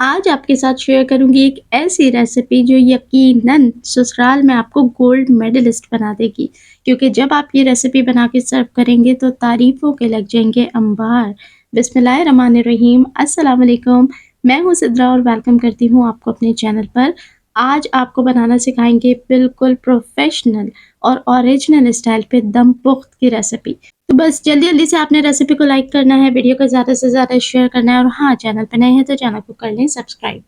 आज आपके साथ शेयर करूँगी एक ऐसी रेसिपी जो यकीनन ससुराल में आपको गोल्ड मेडलिस्ट बना देगी। क्योंकि जब आप ये रेसिपी बना के सर्व करेंगे तो तारीफ़ों के लग जाएँगे अंबार। बिस्मिल्लाहिर्रहमानिर्रहीम, अस्सलाम वालेकुम। मैं हूँ सिद्रा और वेलकम करती हूँ आपको अपने चैनल पर। आज आपको बनाना सिखाएँगे बिल्कुल प्रोफ़ेशनल और ओरिजिनल स्टाइल पे दम पुख्त की रेसिपी। तो बस जल्दी-जल्दी से आपने रेसिपी को लाइक करना है, वीडियो को ज़्यादा से ज़्यादा शेयर करना है और हाँ, चैनल पे नए हैं तो चैनल को कर लें सब्सक्राइब।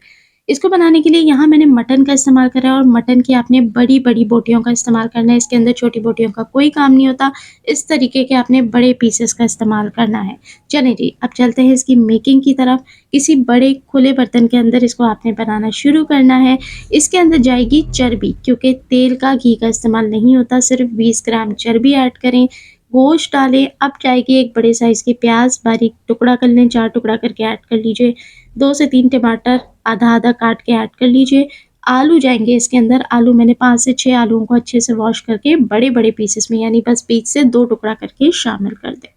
इसको बनाने के लिए यहाँ मैंने मटन का इस्तेमाल करा है और मटन की आपने बड़ी-बड़ी बोटियों का इस्तेमाल करना है, इसके अंदर छोटी बोटियों का कोई काम नहीं होता। इस तरीके के आपने बड़े पीसेस का इस्तेमाल करना है। चलें जी, अब चलते हैं इसकी मेकिंग की तरफ। किसी बड़े खुले बर्तन के अंदर इसको आपने बनाना शुरू करना है। इसके अंदर जाएगी चर्बी, क्योंकि तेल का घी का इस्तेमाल नहीं होता, सिर्फ 20 ग्राम चर्बी ऐड करें। गोश्त डालें, अब जाएगी एक बड़े साइज़ की प्याज़ बारीक टुकड़ा कर लें, 4 टुकड़ा करके ऐड कर लीजिए। 2 से 3 टमाटर आधा-आधा काट के ऐड कर लीजिए। आलू जाएँगे इसके अंदर, आलू मैंने 5 से 6 आलूओं को अच्छे से वॉश करके बड़े-बड़े पीसेस में यानी बस बीच से 2 टुकड़ा करके शामिल कर दें।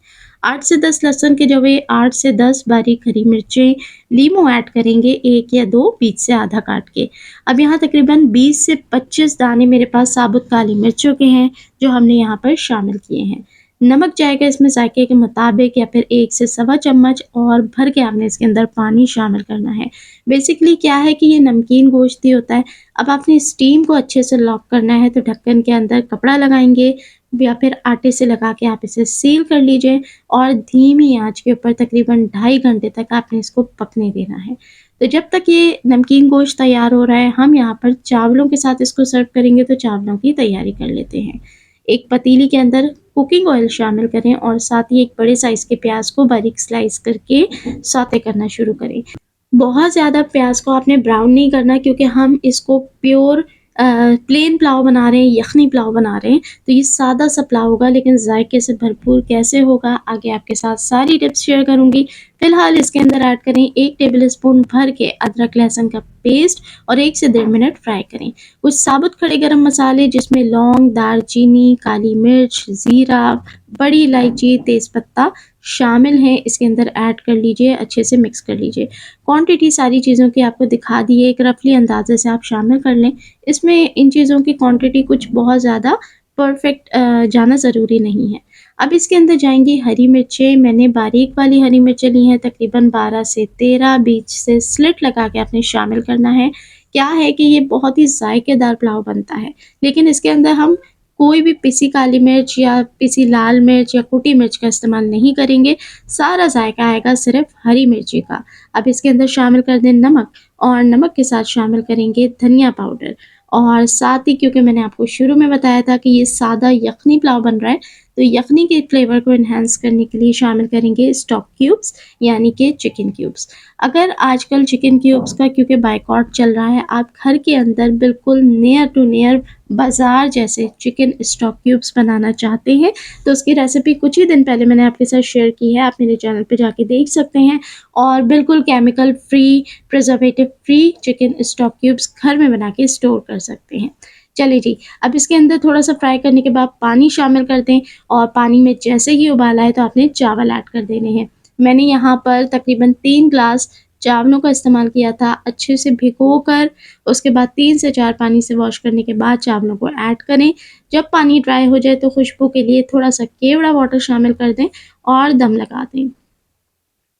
8 से 10 लहसुन के जवे, 8 से 10 बारीक हरी मिर्चें, लीमू ऐड करेंगे 1 या 2 बीच से आधा काट के। अब यहाँ तकरीबन 20 से 25 दाने मेरे पास साबुत काली मिर्चों के हैं, जो हमने यहाँ पर शामिल किए हैं। नमक जाएगा इसमें ज़ायके के मुताबिक या फिर 1 से सवा चम्मच और भर के आपने इसके अंदर पानी शामिल करना है। बेसिकली क्या है कि ये नमकीन गोश्त ही होता है। अब आपने स्टीम को अच्छे से लॉक करना है तो ढक्कन के अंदर कपड़ा लगाएँगे या फिर आटे से लगा के आप इसे सील कर लीजिए और धीमी आँच के ऊपर तकरीबन 2.5 घंटे तक आपने इसको पकने देना है। तो जब तक ये नमकीन गोश्त तैयार हो रहा है, हम यहाँ पर चावलों के साथ इसको सर्व करेंगे तो चावलों की तैयारी कर लेते हैं। एक पतीली के अंदर कुकिंग ऑयल शामिल करें और साथ ही एक बड़े साइज़ के प्याज़ को बारीक स्लाइस करके सौते करना शुरू करें। बहुत ज़्यादा प्याज़ को आपने ब्राउन नहीं करना, क्योंकि हम इसको प्योर प्लेन पुलाव बना रहे हैं, यखनी पुलाव बना रहे हैं, तो ये सादा-सा पुलाव होगा लेकिन ज़ायके से भरपूर कैसे होगा, आगे आपके साथ सारी टिप्स शेयर करूँगी। फ़िलहाल इसके अंदर ऐड करें 1 टेबल स्पून भर के अदरक लहसुन का पेस्ट और 1 से डेढ़ मिनट फ्राई करें। कुछ साबुत खड़े गरम मसाले जिसमें लौंग, दालचीनी, काली मिर्च, ज़ीरा, बड़ी इलायची, तेज़पत्ता शामिल हैं, इसके अंदर ऐड कर लीजिए, अच्छे से मिक्स कर लीजिए। क्वांटिटी सारी चीज़ों की आपको दिखा दी है, एक रफली अंदाज़े से आप शामिल कर लें। इसमें इन चीज़ों की क्वांटिटी कुछ बहुत ज़्यादा परफेक्ट जाना ज़रूरी नहीं है। अब इसके अंदर जाएँगी हरी मिर्चें, मैंने बारीक वाली हरी मिर्चें ली हैं तकरीबन 12 से 13, बीच से स्लिट लगा के आपने शामिल करना है। क्या है कि ये बहुत ही ज़ायकेदार पुलाव बनता है, लेकिन इसके अंदर हम कोई भी पिसी काली मिर्च या पिसी लाल मिर्च या कुटी मिर्च का इस्तेमाल नहीं करेंगे, सारा ज़ायका आएगा सिर्फ़ हरी मिर्ची का। अब इसके अंदर शामिल कर दें नमक और नमक के साथ शामिल करेंगे धनिया पाउडर और साथ ही, क्योंकि मैंने आपको शुरू में बताया था कि ये सादा यखनी पुलाव बन रहा है, तो यखनी के फ्लेवर को एनहांस करने के लिए शामिल करेंगे स्टॉक क्यूब्स यानी कि चिकन क्यूब्स। अगर आजकल चिकन क्यूब्स का क्योंकि बायकॉट चल रहा है, आप घर के अंदर बिल्कुल नियर टू नियर बाज़ार जैसे चिकन स्टॉक क्यूब्स बनाना चाहते हैं, तो उसकी रेसिपी कुछ ही दिन पहले मैंने आपके साथ शेयर की है, आप मेरे चैनल पे जाके देख सकते हैं। और बिल्कुल chemical free, preservative free chicken stock cubes घर में बना के स्टोर कर सकते हैं। चलिए जी, अब इसके अंदर थोड़ा-सा फ्राई करने के बाद पानी शामिल कर दें और पानी में जैसे ही उबाल आए तो आपने चावल ऐड कर देने हैं। मैंने यहाँ पर तकरीबन 3 ग्लास चावलों का इस्तेमाल किया था, अच्छे से भिगोकर उसके बाद 3 से 4 पानी से वॉश करने के बाद चावलों को ऐड करें। जब पानी ड्राई हो जाए तो खुशबू के लिए थोड़ा-सा केवड़ा वाटर शामिल कर दें और दम लगा दें।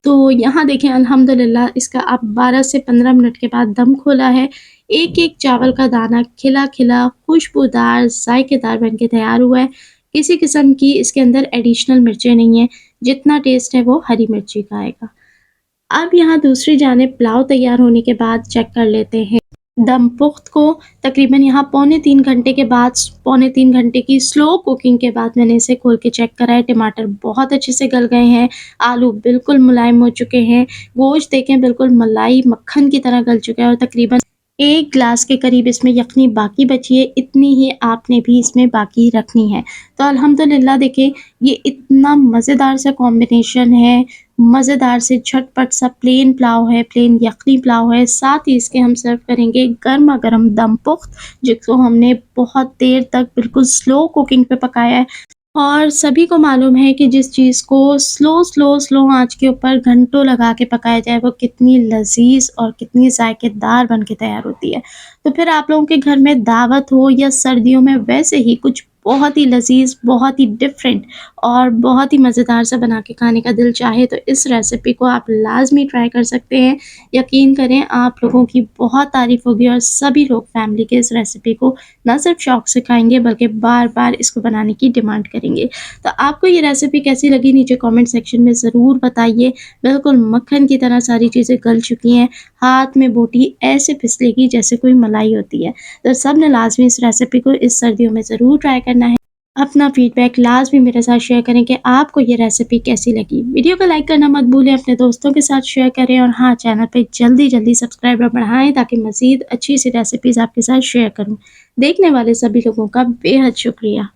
तो यहाँ देखें अल्हम्दुलिल्लाह इसका अब 12 से 15 मिनट के बाद दम खोला है। एक-एक चावल का दाना खिला-खिला, खुशबूदार, ज़ायकेदार बन के तैयार हुआ है। किसी किस्म की इसके अंदर एडिशनल मिर्चें नहीं हैं, जितना टेस्ट है वो हरी मिर्ची का आएगा। अब यहाँ दूसरी जानिब पुलाव तैयार होने के बाद चेक कर लेते हैं दम पुख्त को। तकरीबन यहाँ पौने 3 घंटे के बाद, पौने 3 घंटे की स्लो कुकिंग के बाद मैंने इसे खोल के चेक करा है। टमाटर बहुत अच्छे से गल गए हैं, आलू बिल्कुल मुलायम हो चुके हैं, गोश्त देखें बिल्कुल मलाई मक्खन की तरह गल चुका है और तकरीबन 1 ग्लास के करीब इसमें यखनी बाकी बची है, इतनी ही आपने भी इसमें बाकी रखनी है। तो अल्हम्दुलिल्लाह देखिए, ये इतना मज़ेदार सा कॉम्बिनेशन है, मज़ेदार से झटपट सा प्लेन पुलाव है, प्लेन यखनी पुलाव है, साथ ही इसके हम सर्व करेंगे गरमा-गरम दम पुख्त, जिसको हमने बहुत देर तक बिल्कुल स्लो कुकिंग पे पकाया है। और सभी को मालूम है कि जिस चीज़ को स्लो आँच के ऊपर घंटों लगा के पकाया जाए, वो कितनी लज़ीज़ और कितनी ज़ायकेदार बन के तैयार होती है। तो फिर आप लोगों के घर में दावत हो या सर्दियों में वैसे ही कुछ बहुत ही लज़ीज़, बहुत ही डिफ़रेंट और बहुत ही मज़ेदार सा बना के खाने का दिल चाहे, तो इस रेसिपी को आप लाज़मी ट्राई कर सकते हैं। यकीन करें, आप लोगों की बहुत तारीफ़ होगी और सभी लोग फैमिली के इस रेसिपी को ना सिर्फ शौक से खाएँगे बल्कि बार-बार इसको बनाने की डिमांड करेंगे। तो आपको ये रेसिपी कैसी लगी नीचे कमेंट सेक्शन में ज़रूर बताइए। बिल्कुल मक्खन की तरह सारी चीज़ें गल चुकी हैं, हाथ में बोटी ऐसे फिसलेगी जैसे कोई मलाई होती है। तो सबने लाज़मी इस रेसिपी को इस सर्दियों में ज़रूर ट्राई करना है। अपना फीडबैक लाज़मी मेरे साथ शेयर करें कि आपको ये रेसिपी कैसी लगी। वीडियो को लाइक करना मत भूलें, अपने दोस्तों के साथ शेयर करें और हाँ, चैनल पे जल्दी-जल्दी सब्सक्राइबर बढ़ाएँ ताकि मज़ीद अच्छी-सी रेसिपीज़ आपके साथ शेयर करूँ। देखने वाले सभी लोगों का बेहद शुक्रिया।